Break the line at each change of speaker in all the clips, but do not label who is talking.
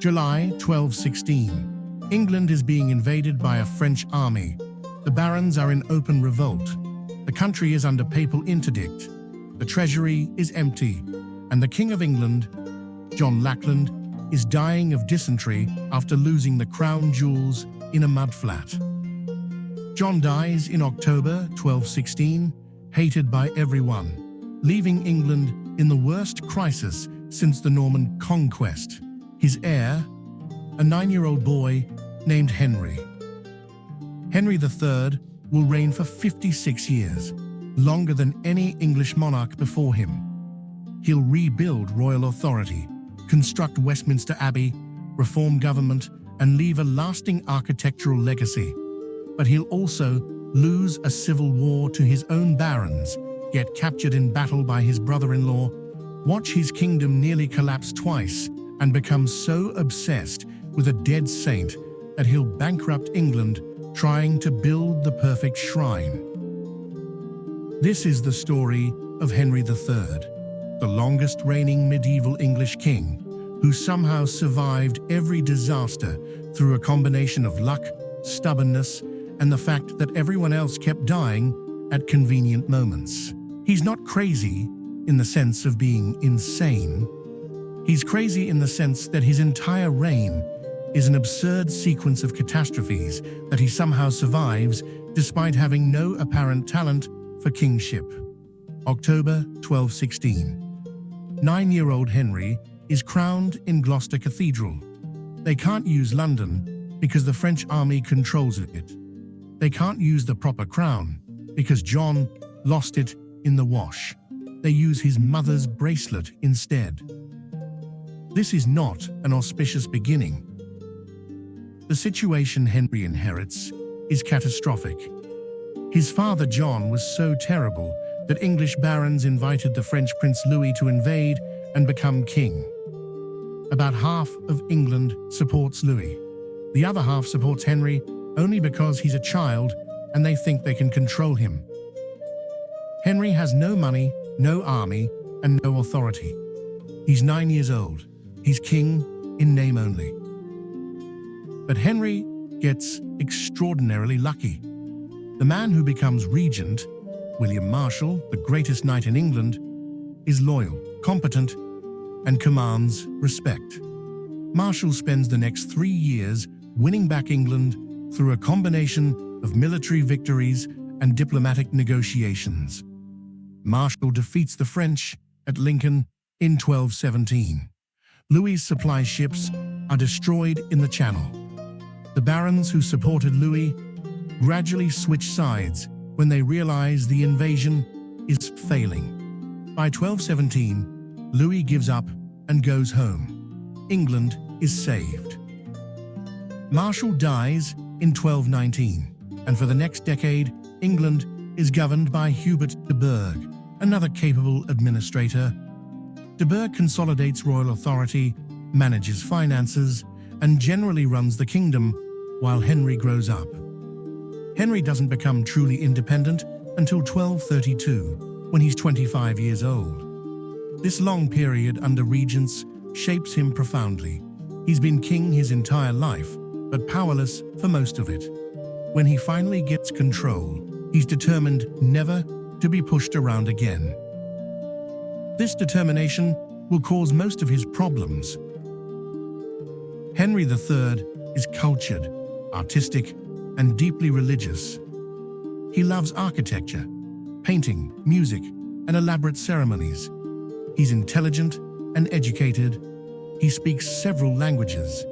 July 1216. England is being invaded by a French army. The barons are in open revolt. The country is under papal interdict. The treasury is empty, and the King of England, John Lackland, is dying of dysentery after losing the crown jewels in a mudflat. John dies in October 1216, hated by everyone, leaving England in the worst crisis since the Norman conquest. His heir, a 9-year-old boy named Henry. Henry III will reign for 56 years, longer than any English monarch before him. He'll rebuild royal authority, construct Westminster Abbey, reform government, and leave a lasting architectural legacy. But he'll also lose a civil war to his own barons, get captured in battle by his brother-in-law, watch his kingdom nearly collapse twice, and become so obsessed with a dead saint that he'll bankrupt England trying to build the perfect shrine. This is the story of Henry III, the longest reigning medieval English king, who somehow survived every disaster through a combination of luck, stubbornness, and the fact that everyone else kept dying at convenient moments. He's not crazy in the sense of being insane. He's crazy in the sense that his entire reign is an absurd sequence of catastrophes that he somehow survives despite having no apparent talent for kingship. October 1216. 9-year-old Henry is crowned in Gloucester Cathedral. They can't use London because the French army controls it. They can't use the proper crown because John lost it in the wash. They use his mother's bracelet instead. This is not an auspicious beginning. The situation Henry inherits is catastrophic. His father John was so terrible that English barons invited the French Prince Louis to invade and become king. About half of England supports Louis. The other half supports Henry only because he's a child and they think they can control him. Henry has no money, no army, and no authority. He's 9 years old. He's king in name only. But Henry gets extraordinarily lucky. The man who becomes regent, William Marshal, the greatest knight in England, is loyal, competent, and commands respect. Marshal spends the next 3 years winning back England through a combination of military victories and diplomatic negotiations. Marshal defeats the French at Lincoln in 1217. Louis's supply ships are destroyed in the Channel. The barons who supported Louis gradually switch sides when they realize the invasion is failing. By 1217, Louis gives up and goes home. England is saved. Marshal dies in 1219, and for the next decade, England is governed by Hubert de Burgh, another capable administrator. De Burgh consolidates royal authority, manages finances, and generally runs the kingdom while Henry grows up. Henry doesn't become truly independent until 1232, when he's 25 years old. This long period under regents shapes him profoundly. He's been king his entire life, but powerless for most of it. When he finally gets control, he's determined never to be pushed around again. This determination will cause most of his problems. Henry III is cultured, artistic, and deeply religious. He loves architecture, painting, music, and elaborate ceremonies. He's intelligent and educated. He speaks several languages.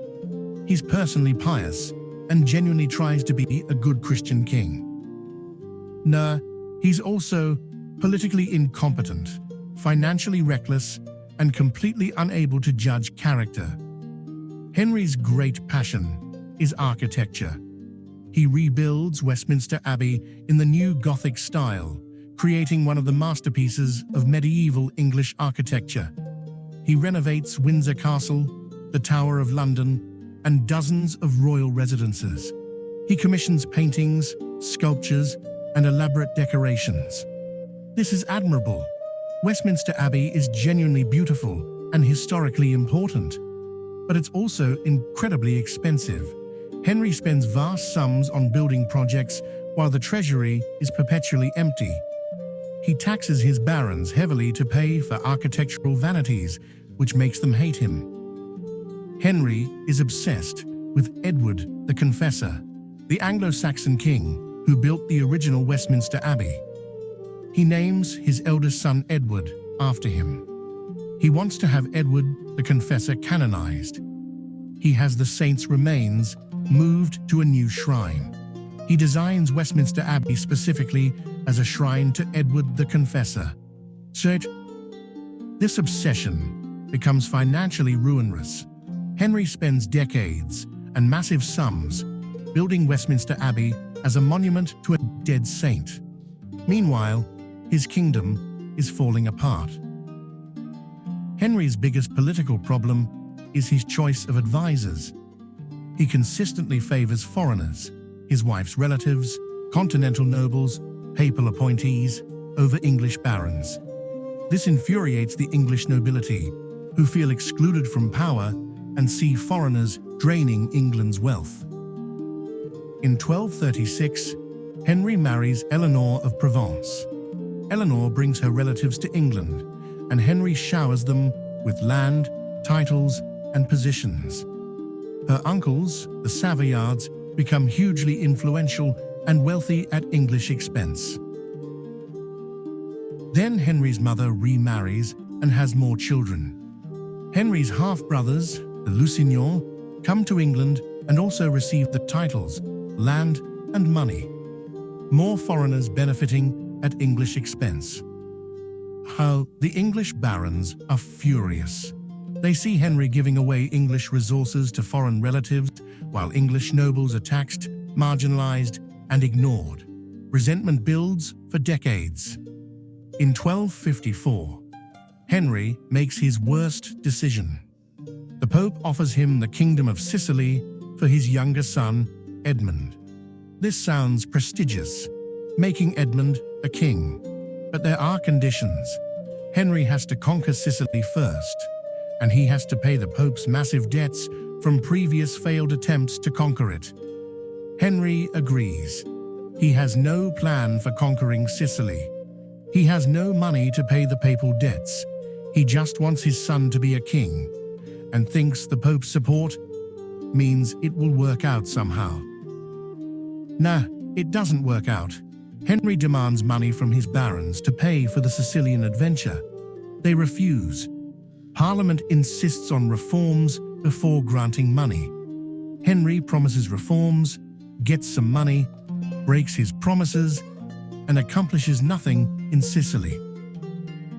He's personally pious and genuinely tries to be a good Christian king. He's also politically incompetent, financially reckless, and completely unable to judge character. Henry's great passion is architecture. He rebuilds Westminster Abbey in the new Gothic style, creating one of the masterpieces of medieval English architecture. He renovates Windsor Castle, the Tower of London, and dozens of royal residences. He commissions paintings, sculptures, and elaborate decorations. This is admirable. Westminster Abbey is genuinely beautiful and historically important. but it's also incredibly expensive. Henry spends vast sums on building projects while the treasury is perpetually empty. He taxes his barons heavily to pay for architectural vanities, which makes them hate him. Henry is obsessed with Edward the Confessor, the Anglo-Saxon king who built the original Westminster Abbey. He names his eldest son Edward after him. He wants to have Edward the Confessor canonized. He has the saint's remains moved to a new shrine. He designs Westminster Abbey specifically as a shrine to Edward the Confessor. So this obsession becomes financially ruinous. Henry spends decades and massive sums building Westminster Abbey as a monument to a dead saint. Meanwhile, his kingdom is falling apart. Henry's biggest political problem is his choice of advisors. He consistently favors foreigners, his wife's relatives, continental nobles, papal appointees, over English barons. This infuriates the English nobility, who feel excluded from power and see foreigners draining England's wealth. In 1236, Henry marries Eleanor of Provence. Eleanor brings her relatives to England, and Henry showers them with land, titles, and positions. Her uncles, the Savoyards, become hugely influential and wealthy at English expense. Then Henry's mother remarries and has more children. Henry's half-brothers, the Lusignans, come to England and also receive the titles, land, and money. More foreigners benefiting at English expense. How the English barons are furious. They see Henry giving away English resources to foreign relatives, while English nobles are taxed, marginalized, and ignored. Resentment builds for decades. In 1254, Henry makes his worst decision. The Pope offers him the Kingdom of Sicily for his younger son, Edmund. This sounds prestigious, making Edmund a king. But there are conditions. Henry has to conquer Sicily first, and he has to pay the Pope's massive debts from previous failed attempts to conquer it. Henry agrees. He has no plan for conquering Sicily. He has no money to pay the papal debts. He just wants his son to be a king, and thinks the Pope's support means it will work out somehow. Nah, it doesn't work out. Henry demands money from his barons to pay for the Sicilian adventure. They refuse. Parliament insists on reforms before granting money. Henry promises reforms, gets some money, breaks his promises, and accomplishes nothing in Sicily.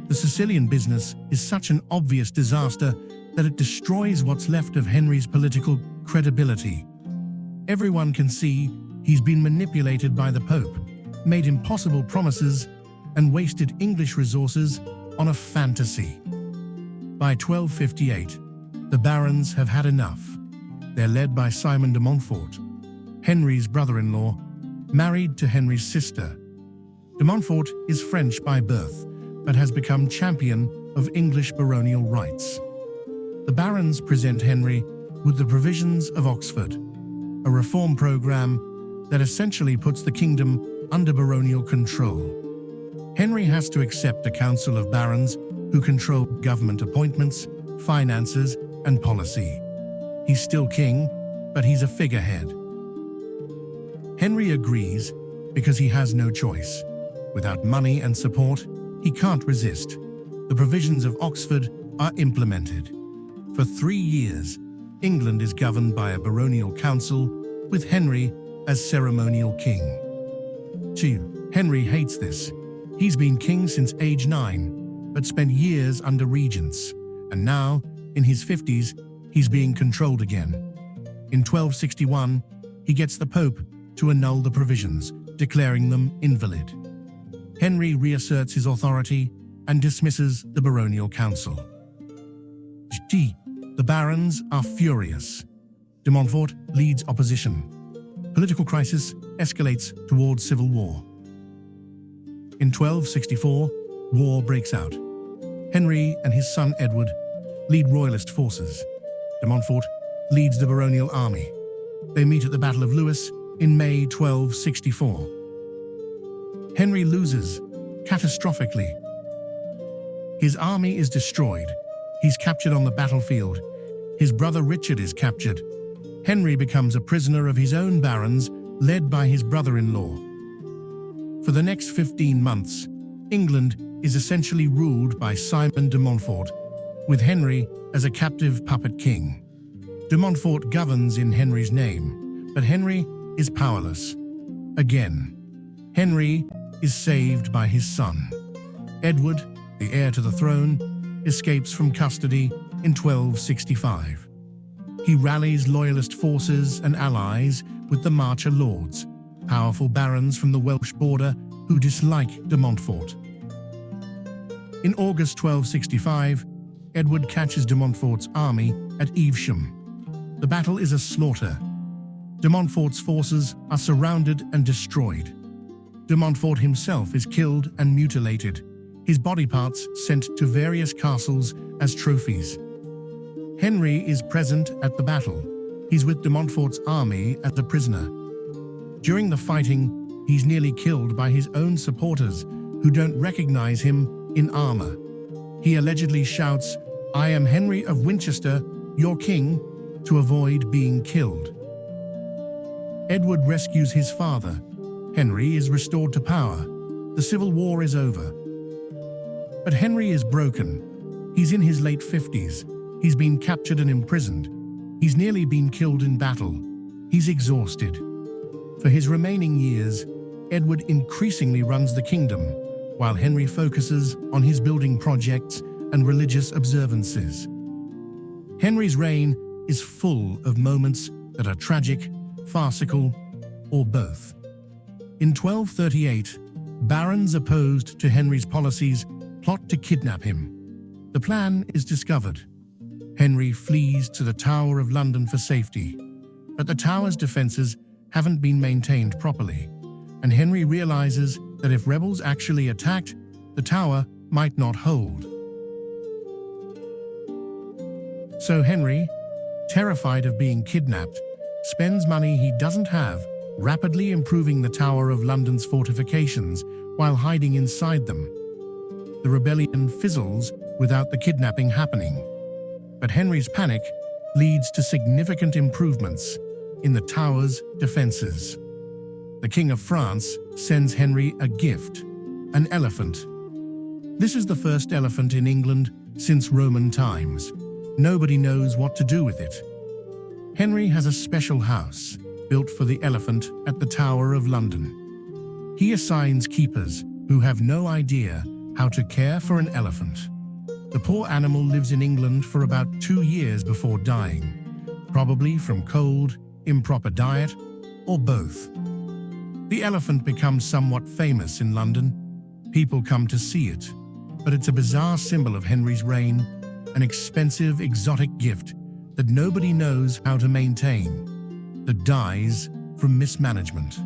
The Sicilian business is such an obvious disaster that it destroys what's left of Henry's political credibility. Everyone can see he's been manipulated by the Pope, made impossible promises, and wasted English resources on a fantasy. By 1258, the barons have had enough. They're led by Simon de Montfort, Henry's brother-in-law, married to Henry's sister. De Montfort is French by birth, but has become champion of English baronial rights. The barons present Henry with the provisions of Oxford, a reform program that essentially puts the kingdom under baronial control. Henry has to accept a council of barons who control government appointments, finances, and policy. He's still king, but he's a figurehead. Henry agrees because he has no choice. Without money and support, he can't resist. The provisions of Oxford are implemented. For 3 years, England is governed by a baronial council, with Henry as ceremonial king. 2. Henry hates this. He's been king since age 9, but spent years under regents, and now, in his 50s, he's being controlled again. In 1261, he gets the Pope to annul the provisions, declaring them invalid. Henry reasserts his authority and dismisses the baronial council. The barons are furious. De Montfort leads opposition. Political crisis escalates towards civil war. In 1264, war breaks out. Henry and his son Edward lead royalist forces. De Montfort leads the baronial army. They meet at the Battle of Lewes in May 1264. Henry loses catastrophically. His army is destroyed. He's captured on the battlefield. His brother Richard is captured. Henry becomes a prisoner of his own barons, led by his brother-in-law. For the next 15 months, England is essentially ruled by Simon de Montfort, with Henry as a captive puppet king. De Montfort governs in Henry's name, but Henry is powerless. Again, Henry is saved by his son. Edward, the heir to the throne, escapes from custody in 1265. He rallies loyalist forces and allies with the Marcher Lords, powerful barons from the Welsh border who dislike de Montfort. In August 1265, Edward catches de Montfort's army at Evesham. The battle is a slaughter. De Montfort's forces are surrounded and destroyed. De Montfort himself is killed and mutilated, his body parts sent to various castles as trophies. Henry is present at the battle. He's with de Montfort's army as a prisoner. During the fighting, he's nearly killed by his own supporters who don't recognize him in armor. He allegedly shouts, "I am Henry of Winchester, your king," to avoid being killed. Edward rescues his father. Henry is restored to power. The civil war is over. But Henry is broken. He's in his late 50s. He's been captured and imprisoned. He's nearly been killed in battle. He's exhausted. For his remaining years, Edward increasingly runs the kingdom, while Henry focuses on his building projects and religious observances. Henry's reign is full of moments that are tragic, farcical, or both. In 1238, barons opposed to Henry's policies plot to kidnap him. The plan is discovered. Henry flees to the Tower of London for safety, but the tower's defenses haven't been maintained properly, and Henry realizes that if rebels actually attacked, the tower might not hold. So Henry, terrified of being kidnapped, spends money he doesn't have, rapidly improving the Tower of London's fortifications while hiding inside them. The rebellion fizzles without the kidnapping happening. But Henry's panic leads to significant improvements in the tower's defenses. The King of France sends Henry a gift, an elephant. This is the first elephant in England since Roman times. Nobody knows what to do with it. Henry has a special house built for the elephant at the Tower of London. He assigns keepers who have no idea how to care for an elephant. The poor animal lives in England for about 2 years before dying, probably from cold, improper diet, or both. The elephant becomes somewhat famous in London. People come to see it, but it's a bizarre symbol of Henry's reign, an expensive, exotic gift that nobody knows how to maintain, that dies from mismanagement.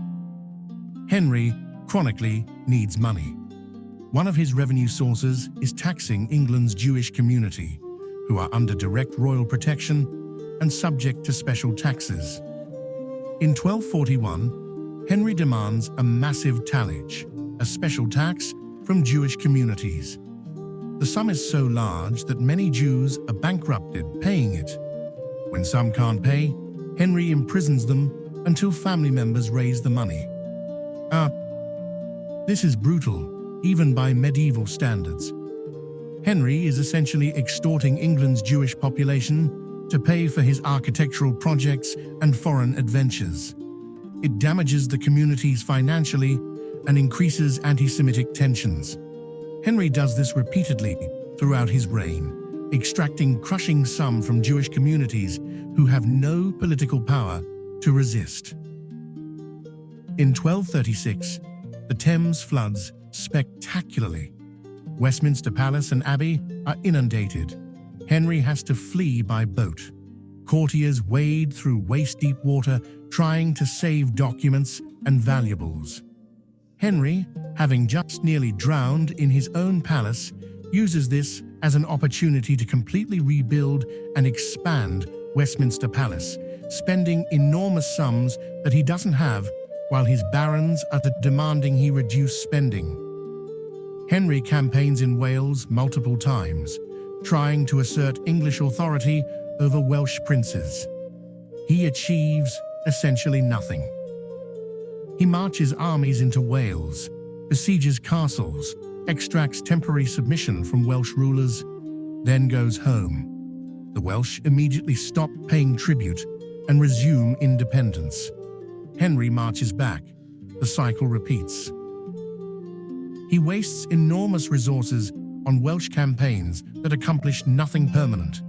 Henry, chronically, needs money. One of his revenue sources is taxing England's Jewish community, who are under direct royal protection and subject to special taxes. In 1241, Henry demands a massive tallage, a special tax from Jewish communities. The sum is so large that many Jews are bankrupted paying it. When some can't pay, Henry imprisons them until family members raise the money. This is brutal, even by medieval standards. Henry is essentially extorting England's Jewish population to pay for his architectural projects and foreign adventures. It damages the communities financially and increases anti-Semitic tensions. Henry does this repeatedly throughout his reign, extracting crushing sum from Jewish communities who have no political power to resist. In 1236, the Thames floods spectacularly. Westminster Palace and Abbey are inundated. Henry has to flee by boat. Courtiers wade through waist-deep water trying to save documents and valuables. Henry, having just nearly drowned in his own palace, uses this as an opportunity to completely rebuild and expand Westminster Palace, spending enormous sums that he doesn't have, while his barons are demanding he reduce spending. Henry campaigns in Wales multiple times, trying to assert English authority over Welsh princes. He achieves essentially nothing. He marches armies into Wales, besieges castles, extracts temporary submission from Welsh rulers, then goes home. The Welsh immediately stop paying tribute and resume independence. Henry marches back. The cycle repeats. He wastes enormous resources on Welsh campaigns that accomplish nothing permanent.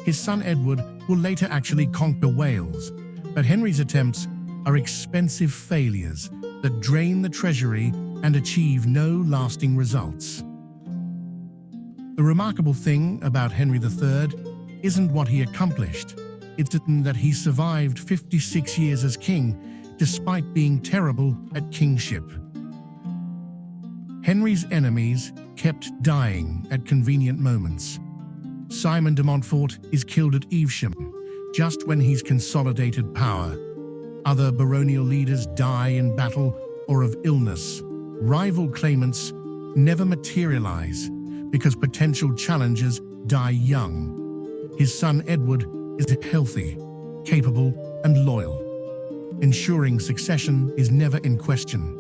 His son Edward will later actually conquer Wales, but Henry's attempts are expensive failures that drain the treasury and achieve no lasting results. The remarkable thing about Henry III isn't what he accomplished, it's that he survived 56 years as king despite being terrible at kingship. Henry's enemies kept dying at convenient moments. Simon de Montfort is killed at Evesham, just when he's consolidated power. Other baronial leaders die in battle or of illness. Rival claimants never materialize because potential challengers die young. His son Edward is healthy, capable, and loyal, ensuring succession is never in question.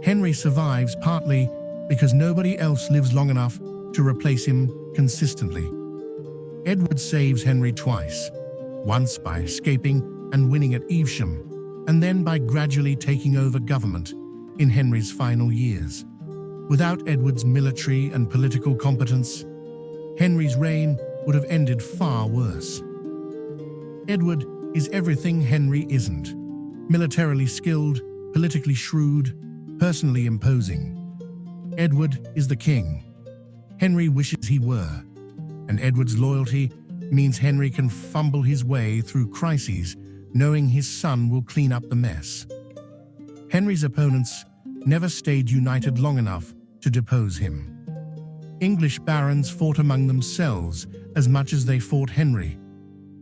Henry survives partly because nobody else lives long enough to replace him consistently. Edward saves Henry twice, once by escaping and winning at Evesham, and then by gradually taking over government in Henry's final years. Without Edward's military and political competence, Henry's reign would have ended far worse. Edward is everything Henry isn't: militarily skilled, politically shrewd, personally imposing. Edward is the king. Henry wishes he were, and Edward's loyalty means Henry can fumble his way through crises, knowing his son will clean up the mess. Henry's opponents never stayed united long enough to depose him. English barons fought among themselves as much as they fought Henry.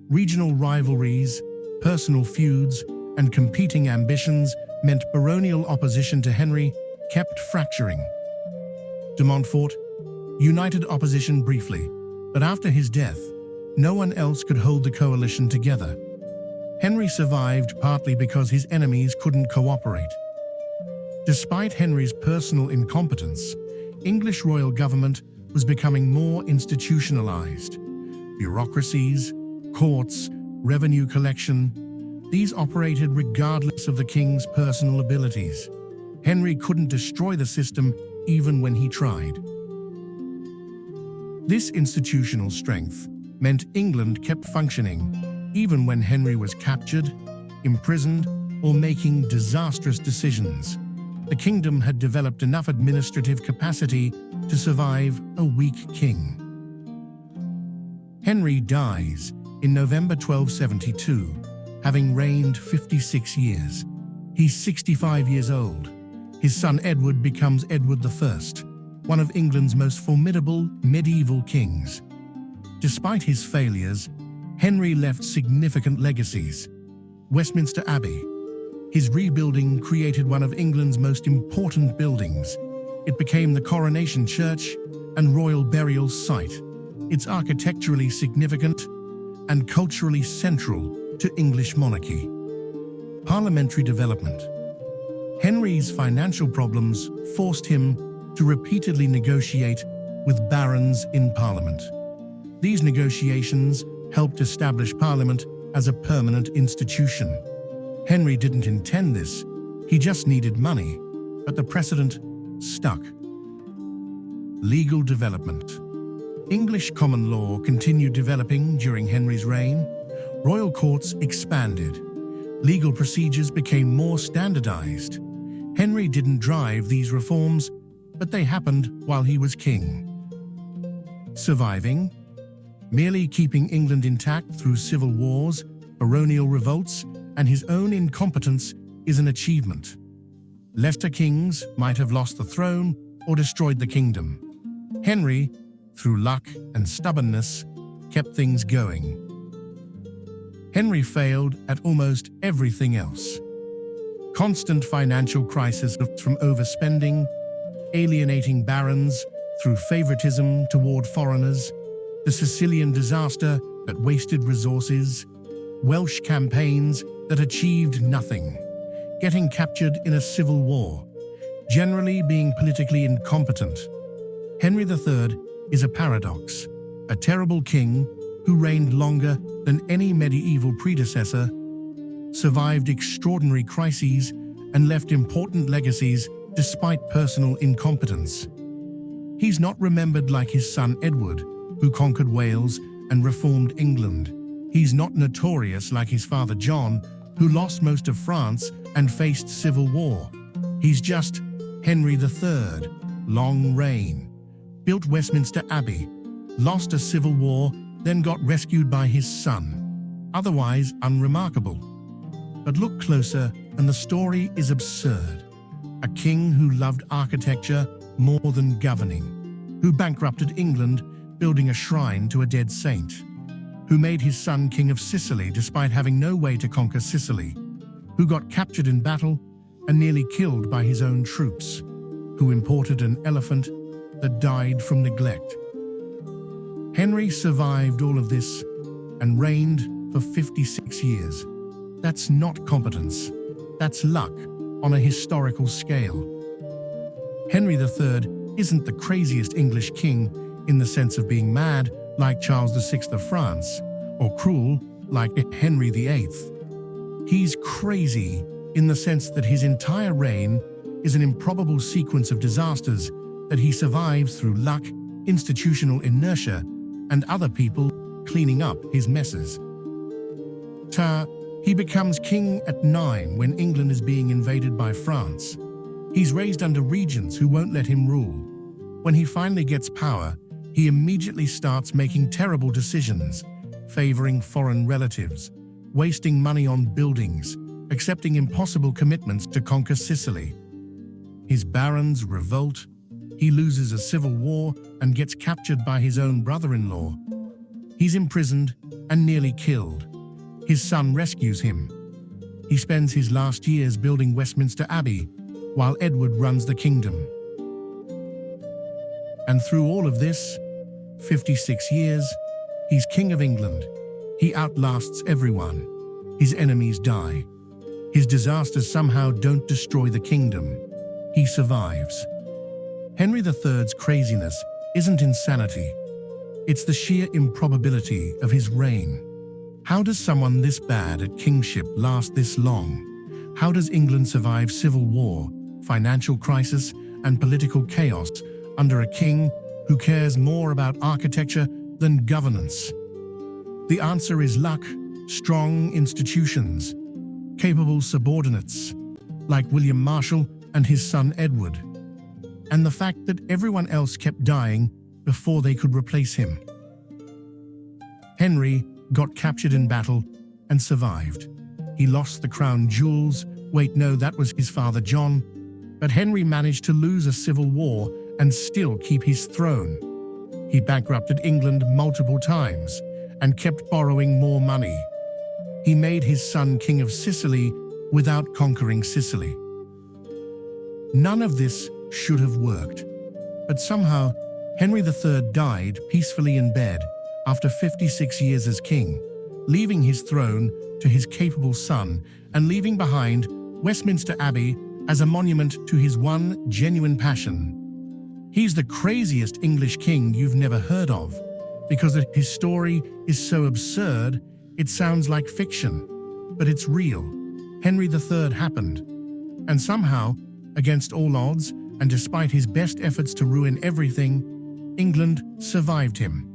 Regional rivalries, personal feuds, and competing ambitions meant baronial opposition to Henry kept fracturing. De Montfort united opposition briefly, but after his death, no one else could hold the coalition together. Henry survived partly because his enemies couldn't cooperate. Despite Henry's personal incompetence, English royal government was becoming more institutionalized. Bureaucracies, courts, revenue collection, these operated regardless of the king's personal abilities. Henry couldn't destroy the system even when he tried. This institutional strength meant England kept functioning even when Henry was captured, imprisoned, or making disastrous decisions. The kingdom had developed enough administrative capacity to survive a weak king. Henry dies in November 1272, having reigned 56 years. He's 65 years old. His son Edward becomes Edward I, one of England's most formidable medieval kings. Despite his failures, Henry left significant legacies. Westminster Abbey. His rebuilding created one of England's most important buildings. It became the coronation church and royal burial site. It's architecturally significant and culturally central to English monarchy. Parliamentary development. Henry's financial problems forced him to repeatedly negotiate with barons in Parliament. These negotiations helped establish Parliament as a permanent institution. Henry didn't intend this, he just needed money, but the precedent stuck. Legal development. English common law continued developing during Henry's reign. Royal courts expanded. Legal procedures became more standardized. Henry didn't drive these reforms, but they happened while he was king. Surviving. Merely keeping England intact through civil wars, baronial revolts, and his own incompetence is an achievement. Lesser kings might have lost the throne or destroyed the kingdom. Henry, through luck and stubbornness, kept things going. Henry failed at almost everything else. Constant financial crisis from overspending, alienating barons through favoritism toward foreigners, the Sicilian disaster that wasted resources, Welsh campaigns that achieved nothing, getting captured in a civil war, generally being politically incompetent. Henry III is a paradox, a terrible king who reigned longer than any medieval predecessor, survived extraordinary crises, and left important legacies despite personal incompetence. He's not remembered like his son Edward, who conquered Wales and reformed England. He's not notorious like his father John, who lost most of France and faced civil war. He's just Henry III, long reign, built Westminster Abbey, lost a civil war, then got rescued by his son. Otherwise unremarkable. But look closer and the story is absurd. A king who loved architecture more than governing, who bankrupted England building a shrine to a dead saint, who made his son king of Sicily despite having no way to conquer Sicily, who got captured in battle and nearly killed by his own troops, who imported an elephant that died from neglect. Henry survived all of this and reigned for 56 years. That's not competence. That's luck on a historical scale. Henry III isn't the craziest English king in the sense of being mad like Charles VI of France, or cruel like Henry VIII. He's crazy in the sense that his entire reign is an improbable sequence of disasters that he survives through luck, institutional inertia, and other people cleaning up his messes. He becomes king at 9 when England is being invaded by France. He's raised under regents who won't let him rule. When he finally gets power, he immediately starts making terrible decisions, favoring foreign relatives, wasting money on buildings, accepting impossible commitments to conquer Sicily. His barons revolt, he loses a civil war and gets captured by his own brother-in-law. He's imprisoned and nearly killed. His son rescues him. He spends his last years building Westminster Abbey, while Edward runs the kingdom. And through all of this, 56 years, he's King of England. He outlasts everyone. His enemies die. His disasters somehow don't destroy the kingdom. He survives. Henry III's craziness isn't insanity. It's the sheer improbability of his reign. How does someone this bad at kingship last this long? How does England survive civil war, financial crisis, and political chaos under a king who cares more about architecture than governance? The answer is luck, strong institutions, capable subordinates, like William Marshall and his son Edward, and the fact that everyone else kept dying before they could replace him. Henry got captured in battle and survived. He lost the crown jewels. Wait, no, that was his father John. But Henry managed to lose a civil war and still keep his throne. He bankrupted England multiple times and kept borrowing more money. He made his son king of Sicily without conquering Sicily. None of this should have worked. But somehow, Henry III died peacefully in bed after 56 years as king, leaving his throne to his capable son and leaving behind Westminster Abbey as a monument to his one genuine passion. He's the craziest English king you've never heard of, because his story is so absurd it sounds like fiction, but it's real. Henry III happened, and somehow, against all odds and despite his best efforts to ruin everything, England survived him.